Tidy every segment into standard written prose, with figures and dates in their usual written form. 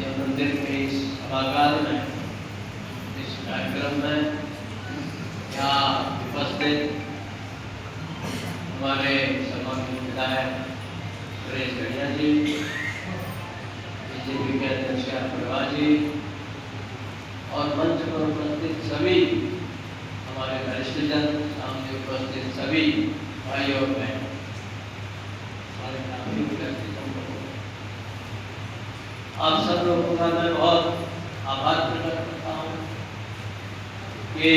ये मंदिर के इस सभागार में, इस कार्यक्रम में यहाँ उपस्थित हमारे सम्मानित विधायक सुरेश गढ़िया जी, बीजेपी के अध्यक्ष प्रभा जी और मंच पर उपस्थित सभी हमारे वरिष्ठ जन, सामने उपस्थित सभी भाई और बहन, आप सब लोगों का मैं बहुत आभार प्रकट करता हूँ कि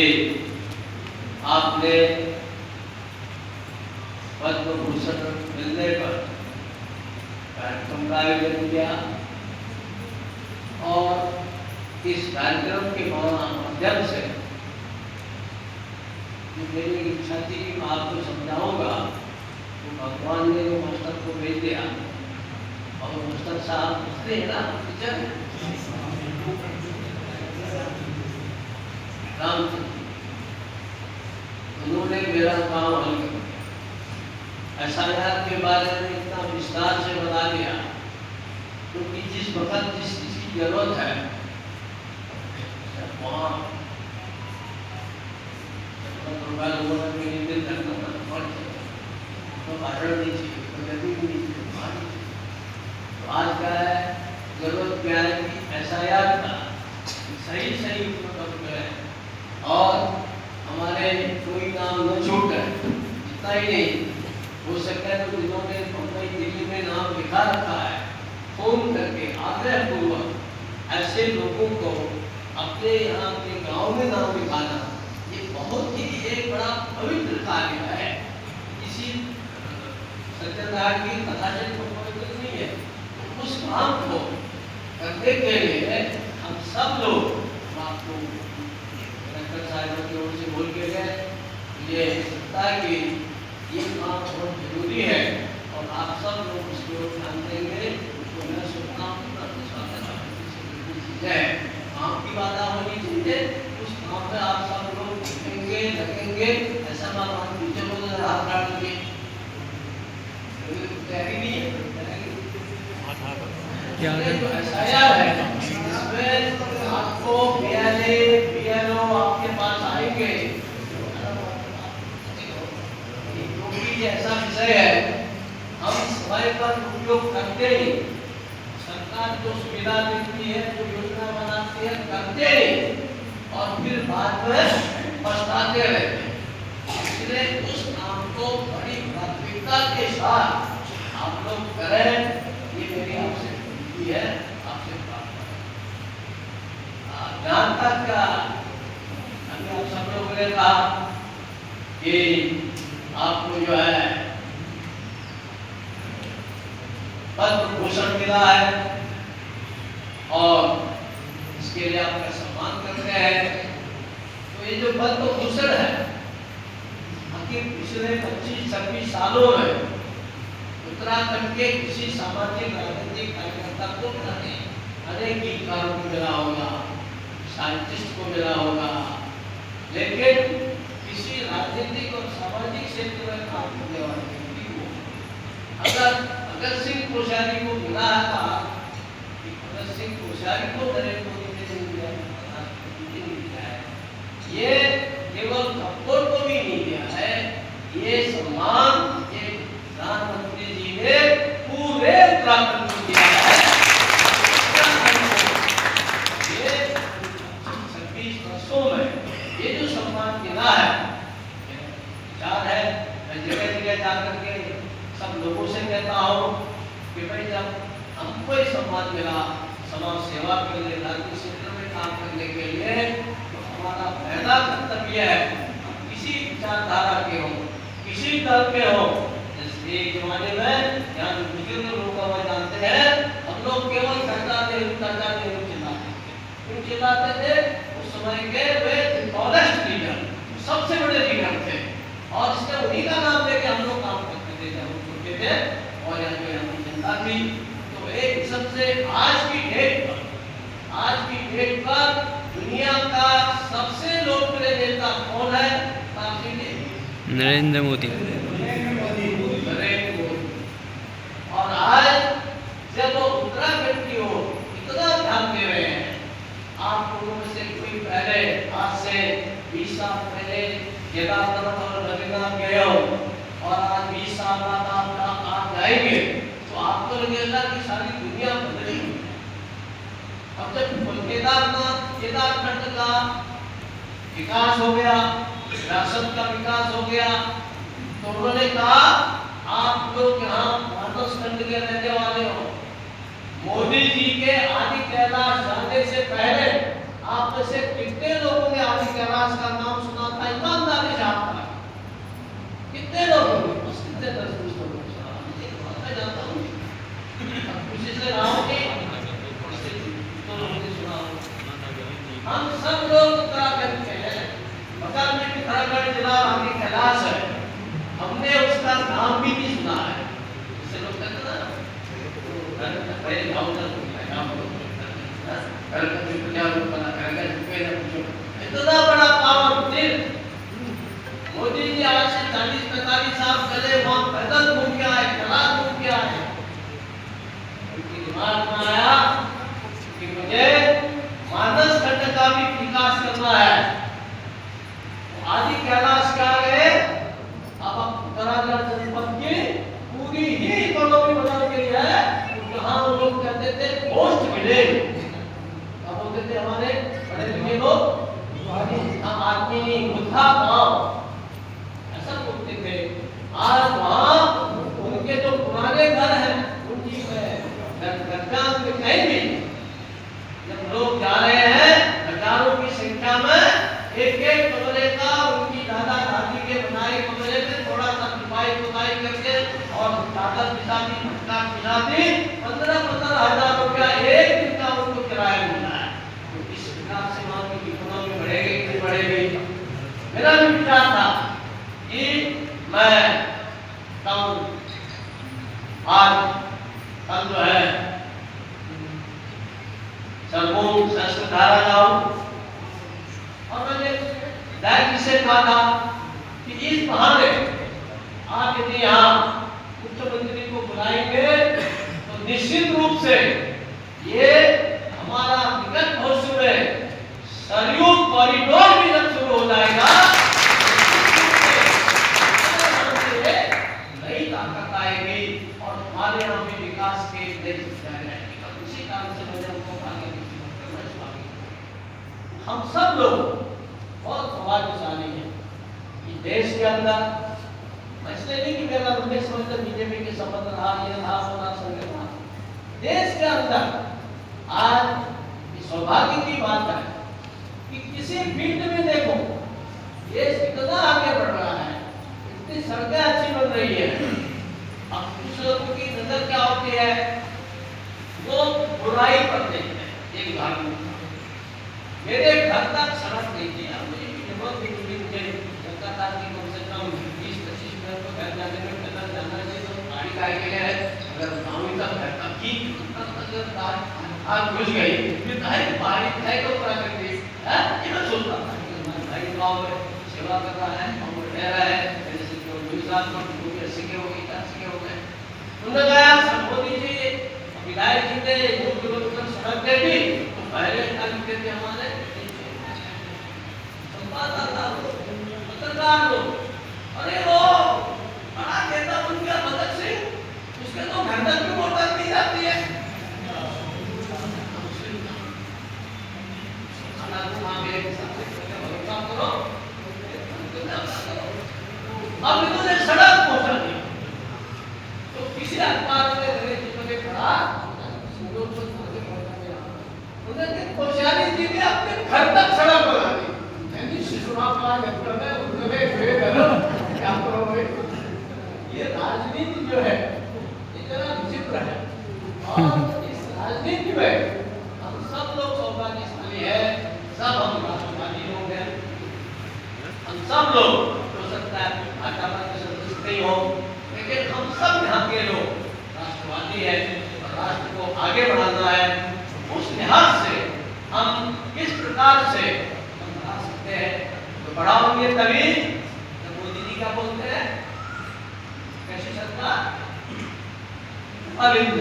आपने पद्म भूषण मिलने पर कार्यक्रम का आयोजन किया और इस कार्यक्रम के माध्यम से जो मेरी इच्छा थी कि मैं आपको समझाऊंगा, तो भगवान ने जो मास्टर को भेज दिया और मास्टर साहब पूछते हैं ना टीचर राम, उन्होंने मेरा काम हल कर दिया। एसआईआर के बारे में इतना विस्तार से बता दिया क्योंकि जिस वक्त जिस चीज की जरूरत है वहाँ तो आज क्या है, जरूरत क्या है कि एसआईआर का सही उपयोग करें और हमारे कोई नाम न छूटे। इतना ही नहीं, हो सकता है तो जिन्होंने मुंबई दिल्ली में नाम लिखा रखा है, फोन करके आग्रह पूर्वक ऐसे लोगों को अपने यहाँ के गांव में नाम लिखाना, ये बहुत ही एक बड़ा पवित्र कार्य है। किसी सत्यनारायण की कथा से पवित्र नहीं है। उस काम को करने के लिए हम सब लोग, आपको कलेक्टर साहब की ओर से बोल के गए, ये लगता है कि ये काम बहुत जरूरी है और आप सब लोग उसकी ओर ध्यान देंगे। तो मैं सोचता हूँ काम की बात होनी चाहिए, उस काम में आप सब लोग देखेंगे लगेंगे, ऐसा भगवान पीछे को हाथ डाल देंगे। तैयारी नहीं है, क्या है इसमें आपको बीएलओ आपके पास आएंगे। क्योंकि ऐसा विषय है, हम समय पर उपयोग करते ही, सरकार जो सुविधा देती है, जो योजना बनाती है, करते ही और फिर बाद में पछताते रहते हैं। इसलिए उस काम को बड़ी प्राथमिकता के साथ आप लोग करें, ये मेरी आपसे विनती है, आपसे प्रार्थना है। जहाँ तक अभी आप सब लोगों ने कहा कि आपको जो है पद्म भूषण मिला है और इसके लिए आपका सम्मान करते हैं। तो ये जो पद्म भूषण है, आखिर पिछले 25-26 सालों में उत्तराखंड के किसी सामाजिक राजनीतिक कार्यकर्ता को मिला नहीं। अनेक गीतकारों को मिला होगा, साइंटिस्ट को मिला होगा, लेकिन किसी राजनीतिक और सामाजिक क्षेत्र में काम करने वाले व्यक्ति को, अगर भगत सिंह कोश्यारी को मिला था, भगत सिंह कोश्यारी को नरेंद्र मोदी ने दिया है, ये केवल कपूर को भी नहीं दिया है, ये सम्मान प्रधानमंत्री जी ने पूरे उत्तराखंड को दिया है। ये 26 वर्षों में ये जो सम्मान मिला है, विचार है, मैं जगह जगह जाकर के सब लोगों से कहता हूँ कि भाई जब हमको ये सम्मान मिला समाज सेवा के लिए, राजनीतिक क्षेत्र में काम करने के लिए, तो हमारा पहला कर्तव्य है, हम किसी विचारधारा के हो, किसी दल के हो। एक जमाने में यहाँ बुजुर्ग लोग को जानते हैं, हम लोग केवल कर्ता देव चिल्लाते थे। उस समय के वे टॉलेस्ट लीडर, सबसे बड़े लीडर थे और इसके उन्हीं का नाम लेके हम लोग काम करते थे जब हम छोटे थे और यहाँ पे हमारी जनता थी। तो एक सबसे आज की डेट पर दुनिया का सबसे लोकप्रिय नेता कौन है? नरेंद्र मोदी। और आज जब वो उत्तराखंड की ओर इतना ध्यान 20 साल पहले केदारनाथ और बद्रीनाथ गए हो और आज 20 साल बाद आप जाएंगे तो आपको लगेगा कि सारी दुनिया बदली हुई है। अब जब केदारखंड का विकास हो गया, विरासत का विकास हो गया, तो उन्होंने कहा आप लोग यहाँ मानस खंड के रहने वाले हो, मोदी जी के आदि कैलाश जाने से पहले आप में से कितने लोगों ने आदि कैलाश का नाम सुना था? ईमानदारी से आप बताएं, कितने लोगों ने? बस कितने 10-20 लोगों ने सुना? मैं जानता हूँ किसी से रहा हूँ कि तो लोगों ने सुना हो। हम सब लोग उत्तराखंड के हैं, बगल में पिथौरागढ़ जिला आदि कैलाश है, हमने उसका नाम भी नहीं सुना है। इससे लोग कहते हैं ना पहले गाँव का इतना बड़ा पावन दिन मोदी जी आज से 40-45 साल पहले वहां पैदल घूम के आए, कैलाश घूम के आए। उनके दिमाग में आया कि मुझे मानस खंड का भी विकास करना है। आदि कैलाश क्या है, अब उत्तराखंड जनपद की पूरी ही इकोनॉमी बदल गई है। जहाँ लोग कहते थे पोस्ट विलेज, अब बोलते थे हमारे बड़े लिखे लोग आदमी बुद्धा गांव, ऐसा बोलते थे। आज वहाँ उनके जो पुराने घर हैं उनकी गद्दान में कहीं भी जब लोग जा रहे हैं हजारों की संख्या में, एक कमरे का उनकी दादा दादी के बनाए कमरे में थोड़ा सा पुताई करके और चादर बिछा दी, मटका बिछा दी, 15-15 हजार रुपया एक दिन का उनको किराया मिल रहा है। तो इस प्रकार से वहाँ की इकोनॉमी बढ़ेगी कि बढ़ेगी। मेरा भी विचार था कि मैं आज कल जो है सरगोम संस्कृत धारा जाऊं, और मैंने दायित्व से कहा था कि इस बहाने आप यदि यहाँ मुख्यमंत्री को बुलाएंगे तो निश्चित रूप से ये हमारा विगत भविष्य में सरयू कॉरिडोर भी जब शुरू हो जाएगा, नई ताकत आएगी और हमारे यहाँ भी विकास के नए जाएंगे। उसी कारण से मैंने उनको आगे हम सब लोग बहुत सौभाग्यशाली हैं कि देश के अंदर, इसलिए नहीं कि मेरा उद्देश्य समझकर बीजेपी के संबंध रहा, ये रहा, होना संग रहा, देश के अंदर आज इस सौभाग्य की बात है कि किसी फील्ड में देखो देश कितना आगे बढ़ रहा है, इतनी सड़कें अच्छी बन रही है। अब कुछ लोगों की नजर क्या होती है, वो बुराई पर देखते हैं। एक भाग मेरे घर तक सड़क नहीं थी, मुझे हिम्मत भी नहीं, मुझे कोलकाता की कम से कम 20-25 मिनट तो घर जाने में पैदल जाना चाहिए, तो गाड़ी का के है अगर गाँव तक घर तक की आज घुस गई फिर कहे पहाड़ी है तो प्राकृतिक है, ये मैं सोचता था कि भाई गाँव में सेवा कर रहा है, गाँव में रह रहा है, जैसे कि 20 साल में 80 के हो गए, 80 के हो गए। उन्होंने कहा मोदी जी विधायक जी ने 2 किलोमीटर सड़क दे दी, तो पहले क्या लिखते थे हमारे संवाददाता पत्रकार लोग, अरे वो बड़ा नेता बन गया भगत सिंह, उसके तो घर तक भी मोटर नहीं जाती है। अब इन्होंने सड़क पहुंचा दी, तो किसी अखबार में मैंने पढ़ा उन्होंने कोश्यारी जी ने अपने घर तक सड़क बना दी। ये राजनीति जो है इतना विचित्र है, और इस राजनीति में हम सब लोग सौभाग्यशाली है, सब हम राष्ट्रवादी लोग हैं, हम सब लोग हो सकता है भाजपा के सदस्य नहीं हो, लेकिन हम सब यहाँ के लोग राष्ट्रवादी हैं और राष्ट्र को आगे बढ़ाना है। उस लिहाज से हम किस प्रकार से हम बढ़ा सकते हैं, तो बढ़ाओगे तभी जब मोदी जी क्या बोलते हैं, कैसी सरकार अविंद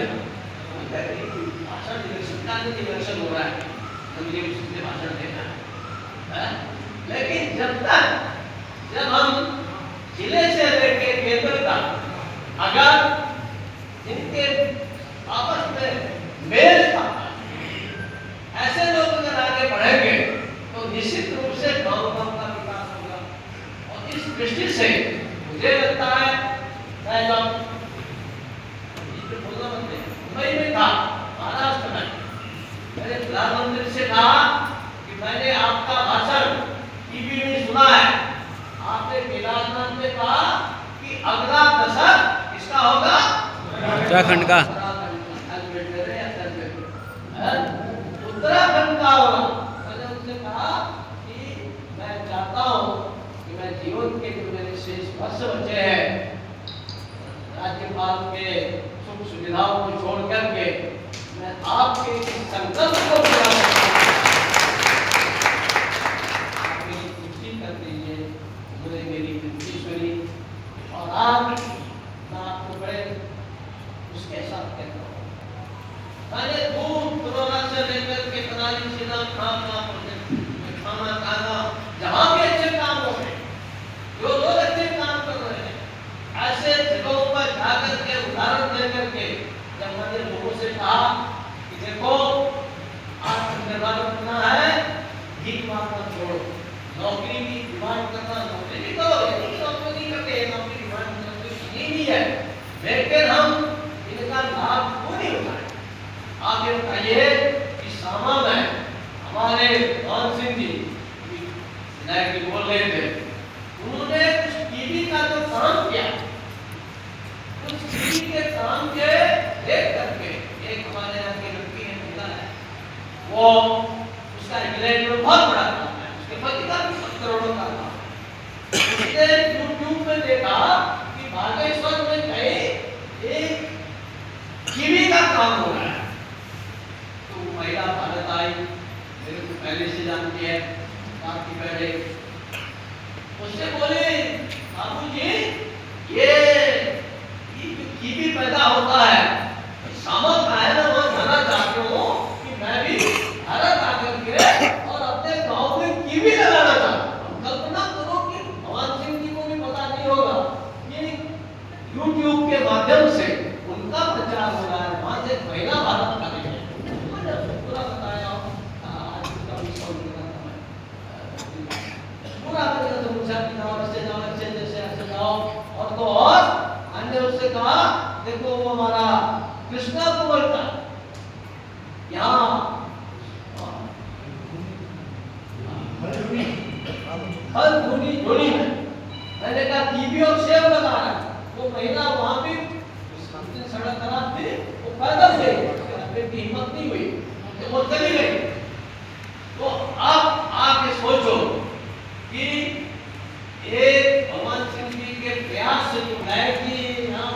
भाषण सरकार में निवेशन हो रहा है, तो मुझे उससे भाषण देना है। लेकिन जब हम जिले से लेकर केंद्र तक अगर इनके आपस में मेल खाता है, ऐसे लोग अगर आगे बढ़ेंगे तो निश्चित रूप से गांव का विकास होगा। और इस दृष्टि से मुझे लगता है, मैं जब मुंबई में था, महाराष्ट्र में, मैंने प्रधानमंत्री से कहा कि मैंने आपका भाषण टीवी में सुना है, आपने केदारनाथ में कहा कि अगला दशक किसका होगा? उत्तराखंड का। उत्तराखंड का होगा। मैंने उससे कहा कि मैं चाहता हूँ कि मैं जीवन के जो मेरे शेष वर्ष बचे हैं, राज्यपाल के सुख सुविधाओं को छोड़ करके मैं आपके इस संकल्प को पूरा कर दीजिए। मुझे मेरी ईश्वरी और आप मैं आपको बड़े उसके साथ कहता हूँ, मैंने दूर कोरोना से लेकर के पनाली जिला खाना खाना जहाँ भी अच्छे काम हो रहे, जो लोग अच्छे काम कर रहे हैं, ऐसे जगहों पर जाकर के उदाहरण दे करके जब मैंने लोगों से कहा कि देखो आत्मनिर्भर करना है, भीख मांगना छोड़ो, नौकरी की डिमांड करना, नौकरी भी करो, यही नौकरी नहीं करते, नौकरी डिमांड करना नहीं है, लेकिन हम इनका लाभ क्यों नहीं उठाए? आप ये बताइए कि सामा में हमारे मान सिंह जी विधायक जी बोल रहे थे, उन्होंने कुछ टीवी का जो काम किया, कुछ टीवी के काम के देख करके एक हमारे यहाँ की लड़की है, महिला है, वो उसका इंग्लैंड में बहुत बड़ा काम है, उसके पति का भी करोड़ों का काम, उसने यूट्यूब में देखा कि बागेश्वर में कहीं एक टीवी का काम हो रहा है, तो महिला भारत आई, मेरे को पहले से जानती है, काफी पहले, उससे बोले बाबूजी ये जो कीवी पैदा होता है, सामक है ना, मैं जाना चाहती हूँ कि मैं भी भारत आकर के और अपने गांव में कीवी लगाना चाहता हूँ। कल्पना करो कि भगवान सिंह जी को भी पता नहीं होगा कि यूट्यूब के माध्यम से उनका प्रचार हो रहा है, वहां से महिला भारत का नहीं है, पूरा बताया आज का विषय पूरा से जाओ और तो और अन्य उससे कहा देखो वो हमारा कृष्णा कुंवर का यहाँ हर धुनी धुनी में मैंने कहा टीवी और सेव लगा रहा है, वो महिला वहां भी सड़क खराब थी, वो पैदल गई, की हिम्मत नहीं हुई तो वो चली गई। तो अब आप ये सोचो कि एक भगवान सिंह जी के प्रयास से जो है कि यहाँ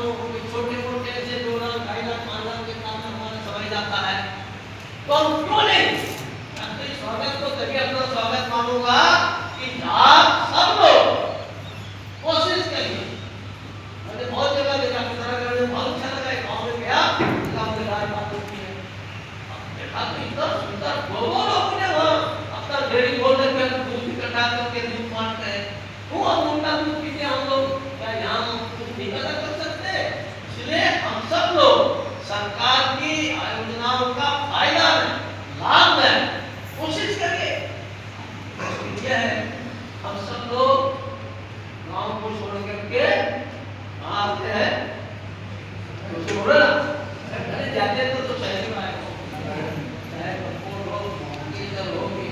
छोटे मोटे ऐसे 2 लाख 2.5 लाख 5 लाख के काम में हमारा समय जाता है, तो हम क्यों नहीं स्वागत को तभी अपना स्वागत मानूंगा कि आप सब लोग कोशिश करिए। मैंने बहुत जगह देखा, पिथौरागढ़ में बहुत अच्छा लगा, गाँव में गया, गाँव में गाय बात होती है, देखा तो इतना सुंदर 2 लोग ने वहाँ अपना डेयरी खोल करके दूध इकट्ठा करके दूध बांटते हैं। वो हम उनका दूध पीते हम लोग, क्या यहाँ कुछ नहीं पता कर सकते? इसलिए हम सब लोग सरकार की योजनाओं का फायदा लाभ है, कोशिश करिए। यह है हम सब लोग गांव को छोड़ करके आते हैं